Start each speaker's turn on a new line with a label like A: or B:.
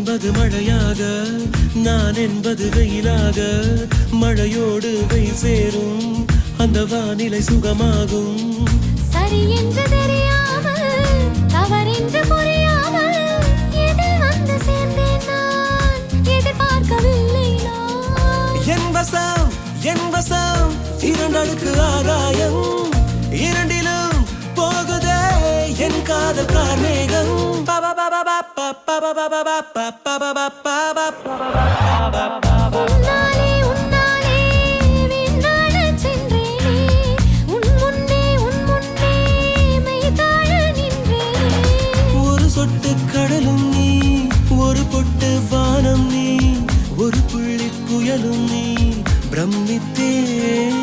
A: என்பது மழையாக, நான் என்பது வெயிலாக, மழையோடு வெயில் சேரும் அந்த வானிலை சுகமாகும்.
B: சரி என்று தெரியாமல், தவறென்று புரியாமல், எதில் வந்து சேர்ந்தேன் நான், எதிர்பார்க்கவில்லை நான்.
A: என் வசம் இரண்டடுக்கு ஆகாயம், இரண்டிலும் போகுதே என் காதல் கார்மேகம்.
B: உன்னாலே உன்னாலே வீணாடச் சென்றேனே, உன் முன்னே மெய்தாழ நின்றேனே.
A: ஒரு சொட்டு கடலும் நீ, ஒரு பொட்டு வானம் நீ, ஒரு புள்ளி புயலும் நீ, பிரமித்தேன்.